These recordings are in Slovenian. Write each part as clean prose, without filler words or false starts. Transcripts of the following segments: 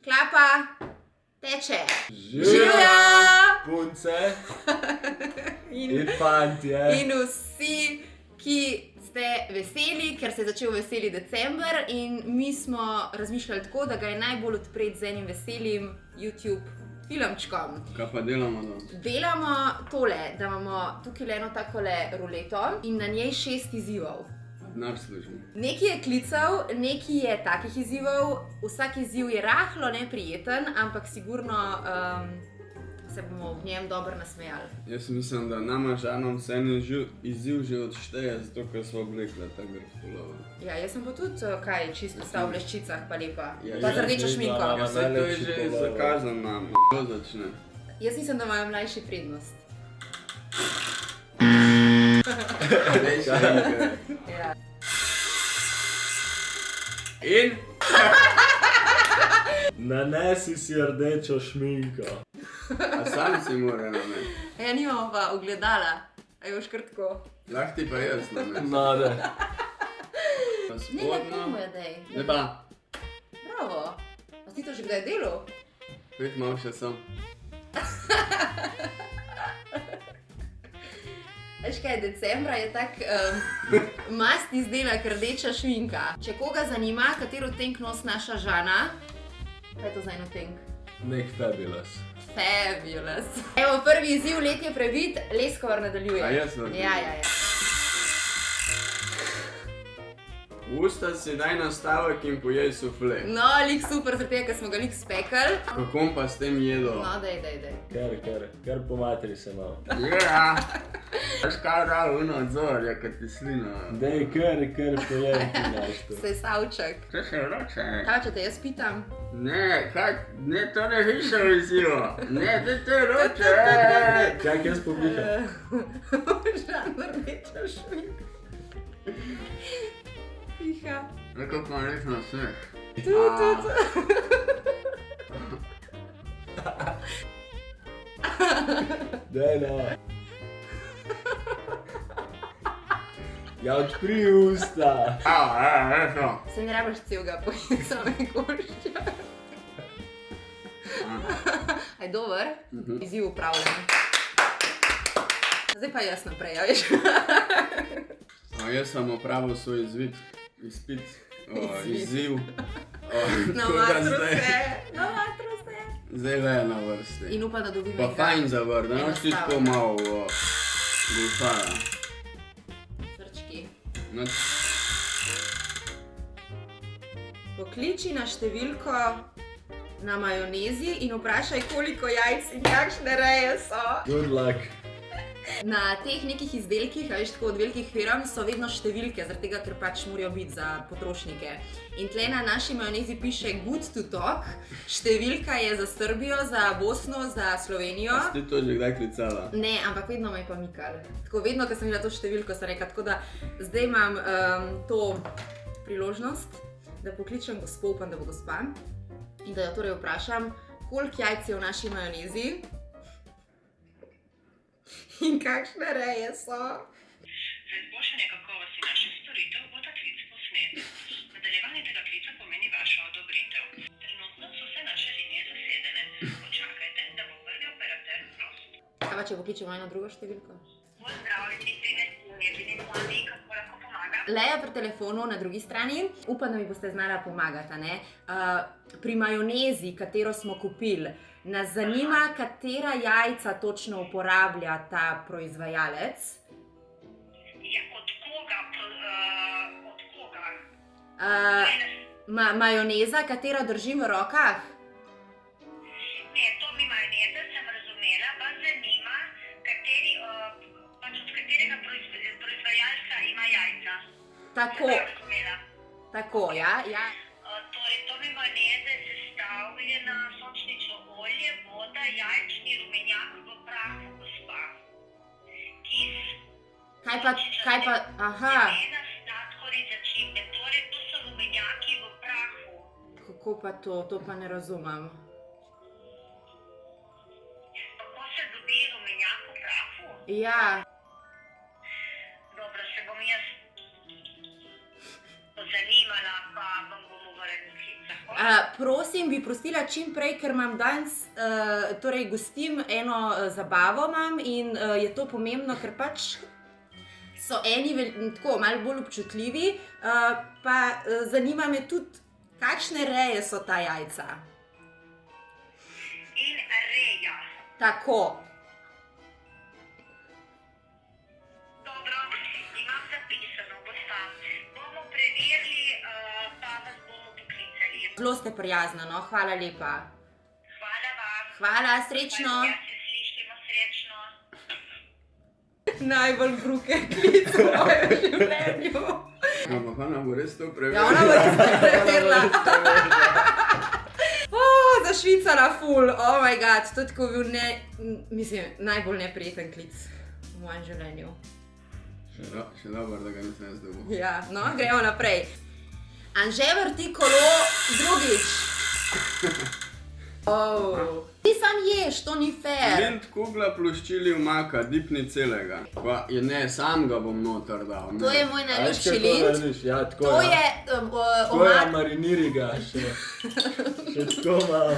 Klapa, teče. Živja! Punce in fantje. In vsi, ki ste veseli, ker se je začel veseli december in mi smo razmišljali tako, da ga je najbolj odpreti z enim veselim YouTube filmčkom. Kaj pa delamo danes? Delamo tole, da imamo tukaj eno takole ruleto in na njej 6 izzivov. Denar služimo. Nekaj je klicev, nekaj je takih izzivov, vsak izziv je rahlo neprijeten, ampak sigurno se bomo v njem dobro nasmejali. Jaz mislim, da nama žanom se en izziv že odšteje, zato ker smo oblekli ta grd pullover. Ja, jaz sem pa tudi kaj čisto vsa v bleščicah, pa lepa. Ja, Pa ja, z rdečo ja, šminko. ja, Ja, saj to je že Najlepši zakazan nam. Kdo začne? Jaz mislim, da imajo mlajši prednost. Dej še enkrat. Ja. In? Nanesi si rdečo šminko. A sam si mora namen. Ja, nimamo pa ogledala. A je boš kar tako? Lahko ti pa jaz namen. No, da. Pa Ne, spodno. je dej. Zdaj pa, Bravo. A si to že kdaj delal? pet malo še sem. Veš kaj, decembra je tak mast izdelek rdeča šminka. Če koga zanima, katero tenk nos naša Žana, kaj je to za eno tenk? Nek fabulous. Fabulous. Evo, prvi izziv, let je prebit, Leskovar nadaljuje. A jaz naredim? Ja. Usta si daj nastavek in pojej sufle. No, lik super, zaradi tega, ker smo ga lik spekali. Kako pa s tem jedo? No, dej. Ker po materi se malo. Ja! Veš kaj rado v nadzor, je kad ti slina. Dej, ker pojem ti daš to. Sesavček. Kaj se roče? Kaj, če te jaz pitam? Ne, kaj? Ne, to ne više vizijo. Ne, te roče. Čak, jaz pobiham. Žan rdeča šminka. Piha. Rekao pa res na smeh. Tu. Dej, no. Ja, odpri usta. Eto. Se ne rabiš celega pojeti, samo košča. Aj, dober? Izziv upravljen. Zdaj pa jaz naprej, a veš? Jaz sem opravil svoj izpit, izziv. Na Tako da matro se. Zdaj le na vrsti. In upam, da dobim Pa fajn zavr, da noč ti tako malo glufara. Srčki. Pokliči na številko na majonezi in vprašaj, koliko jajc in kakšne reje so. Good luck. Na teh nekih izdelkih, a veš tako od velikih firm, so vedno številke, zaradi tega, ker pač morajo biti za potrošnike. In tle na naši majonezi piše good to talk, številka je za Srbijo, za Bosno, za Slovenijo. Si ti to že kdaj klicala? Ne, ampak vedno me je pa mikal. Tako vedno, ko sem videla to številko, sem rekla, tako da zdaj imam to priložnost, da pokličem gospo, upam, da bo gospa, in da jo torej vprašam, koliko jajc je v naši majonezi in kakšne reje so. Za izboljšanje kakovosti naših storitev bo ta klic posnet. Nadaljevanje tega klica pomeni vašo odobritev. Trenutno so vse naše linije zasedene. Počakajte, da bo prvi operater prost. Kaj pa, če pokličemo eno drugo številko? Pozdravljeni, jedini plani, kako lahko pomaga? Leja pri telefonu na drugi strani. Upam, da mi boste znala pomagati, a ne? Pri majonezi, katero smo kupili, nas zanima, katera jajca točno uporablja ta proizvajalec. Ja, od koga? Majoneza, katero držim v rokah? Ne, to mi majoneza sem razumela, vas zanima, kateri, pač od katerega proizvajalca ima jajca. Tako, Sem razumela. tako, ja. Torej, to mi majoneza je sestavljena sončnično olje, voda, jajčni rumenjak v prahu, gospa. Kis. Kaj pa, aha, Semena, sladkor in začimbe. Torej, to so rumenjaki v prahu. kako pa to pa ne razumem. Kako se dobi rumenjak v prahu? Ja, Dobro, se bom jaz pozanimala, pa vam bomo vrnili. Prosim, bi prostila čim prej, ker imam danes, torej gostim eno zabavo imam in je to pomembno, ker pač so eni tako malo bolj občutljivi, pa zanima me tudi, kakšne reje so ta jajca. In reja. Tako. Dobro, imam zapisano, gospa. Bomo preverili, pa vas bomo poklicali. Zelo ste prijazna, no, hvala lepa. Hvala vam. Hvala, srečno. Ja, se slišimo, srečno. Najbolj bruke klic v mojem življenju. Ampak ona bo res to Ja, preverila. ona bo res preverila. Zašvicala ful, oh my god, to je tako bil najbolj neprijeten klic v mojem življenju. Še dobro, da ga nisem jaz dobil. Ja, no, gremo naprej. Anže vrti kolo drugič. Ti sam ješ, to ni fair. Lint kugla ploščili umaka, dipni celega. Pa je ne, sam ga bom noter dal. To je moj najljubši lint. Ja, tako To ja. je Tako je, omak. mariniri ga še. Še tako malo.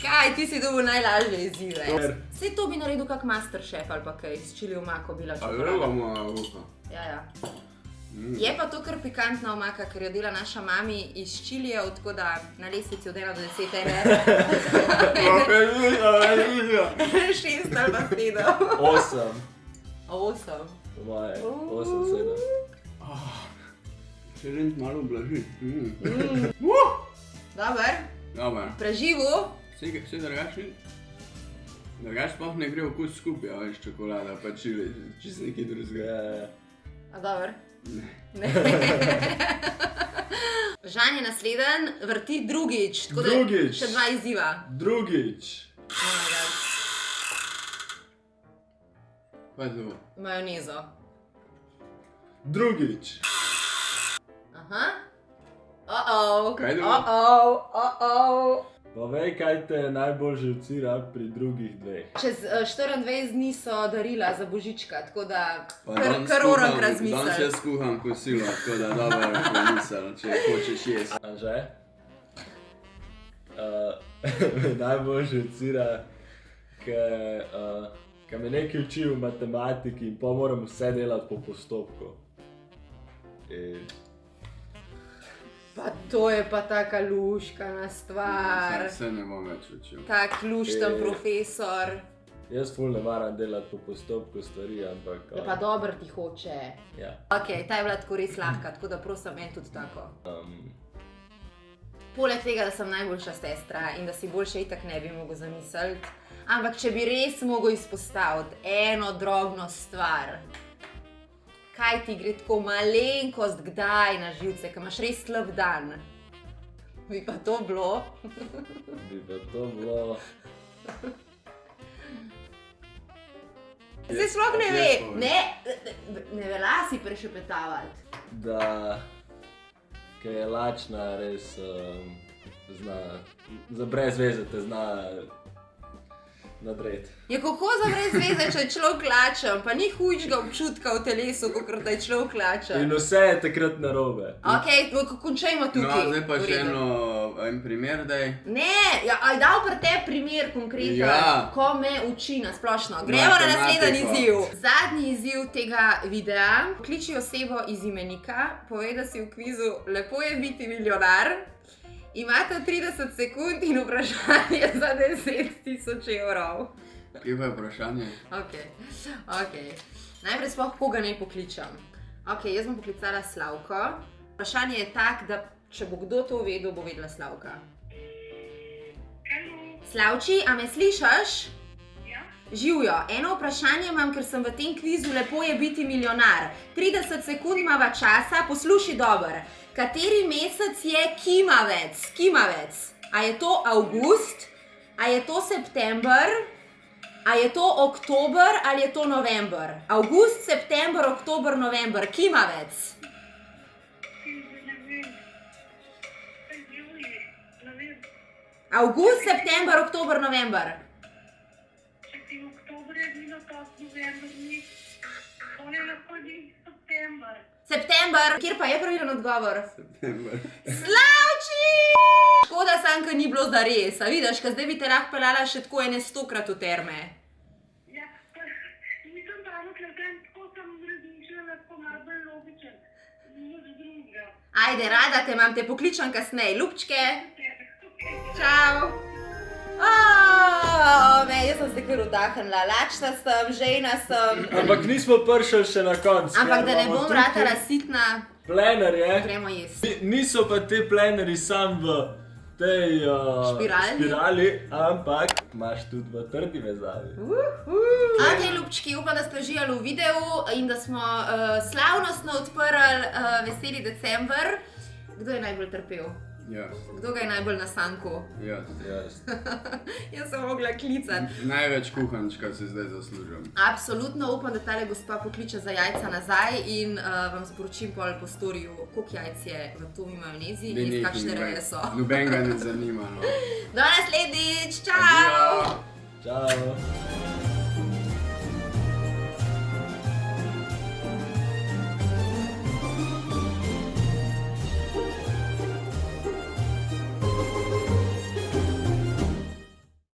Kaj, ti si dobil najlažje izzive. Dober. Saj to bi naredil kak Masterchef ali pa kaj, s čili omako bila A čokolada. greva moja uha. Ja. Je pa to kar pikantna omaka, ker jo dela naša mami iz Čilijev, tako da na lestvici od 1 do 10 je 6 ali pa 7. 8. 8. Po moje, 8, 7. Še lint malo blaži. Dober, Dobar. preživu. Vsi drugačni? Drugač sploh ne gre okus skupaj, a veš, čokolada pa čili, čisto nekaj drugega. A dober? Ne. Žan je nasleden, vrti drugič, tako da Drugič. še 2 izziva. Drugič. Oh my god. Pa je to. Majonezo. Drugič. Aha. Oh-oh. Kaj drugo? Oh-oh. Povej, kaj te najbolj živcira pri drugih dveh. Čez 24 dni so darila za Božička, tako da Pa kar orak Danes razmisliti. jaz skuham kosilo, tako da dobro razmisel, če hočeš jesti. Anže? Me najbolj živcira, ker me nekaj uči v matematiki in pa moram vse delati po postopku. In Pa to je pa taka luškana stvar. Se ne bom več učil. Tak lušten profesor. jaz ful ne maram delati po postopku stvari, ampak... Ja, pa dobro ti hoče. Ja. Ok, ta je bila tako res lahka, tako da prosim, meni tudi tako. Poleg tega, da sem najboljša sestra in da si boljše itak ne bi mogel zamisliti, ampak če bi res mogel izpostaviti eno drobno stvar, kaj ti gre tako malenkost kdaj na živce, ko imaš res slab dan, bi pa to bilo. Bi pa to bilo... Se sploh ne ve, ne velja si prešepetavati. Da... Ker je lačna, res zna... Za brez veze te zna... nadreti. Je kako za brez veze, če je človek lačen, pa ni hujšega občutka v telesu, kot da je človek lačen. In vse je takrat narobe. Ok, končajmo No, tukaj. zdaj pa V še redu. en primer, daj. Ne, ja, aj dal pri te primer konkreten, Ja. ko me uči na splošno. Gremo na naslednji Matematiko. izziv. Zadnji izziv tega videa. Pokliči osebo iz imenika, povej, da si v kvizu Lepo je biti milijonar. Imate 30 sekund in vprašanje za 10.000 evrov. Kje pa je vprašanje? Ok. Najprej sploh koga naj pokličem. Ok, jaz bom poklicala Slavko. Vprašanje je tak, da če bo kdo to vedel, bo vedela Slavka. Slavči, a me slišiš? Ja? Živjo, eno vprašanje imam, ker sem v tem kvizu Lepo je biti milijonar. 30 sekund imava časa, posluši dobro. Kateri mesec je kimavec? Kimavec. A je to avgust? A je to september? A je to oktober ali je to november? Avgust, september, oktober, november. Kimavec. Ne vem. Julij, ne vem. Avgust, september, oktober, november. Če ti oktober je bilo, to november ni. To je lahko ni september. September. Kjer pa je pravilen odgovor? September. Slavči! Škoda sam, ker ni bilo zares. A vidiš, ker zdaj bi te lahko pelala še tako 100-krat v terme. Ja, pa nisem pravo klepen, tako sem razmišljala, tako malo bolj logičen. Nič drugega. Ajde, rada te imam, te pokličem kasneje. Ljubčke. Okay. Čau. Jaz sem se kar vdahnila, lačna sem, žejna sem. Ampak nismo prišli še na konec. Ampak da ne bom ratala sitna, Plener je. gremo jesti. Niso pa te pleneri sam v tej spirali, ampak imaš tudi v trdi vezavi. Ok, ljubčki, upam, da ste uživali v videu in da smo slavnostno odprli veseli december. Kdo je najbolj trpel? Jaz. Kdo ga je najbolj na sanku? Jaz. Jaz sem mogla klicati. Največ kuhančka si zdaj zaslužim. Absolutno upam, da tale gospa pokliče za jajca nazaj in vam sporočim pol po storju, koliko jajc je v tomi majonezi in iz kakšne reje so. Noben ga ne zanima, no. Do naslednjič, čau! Adijo. Čau.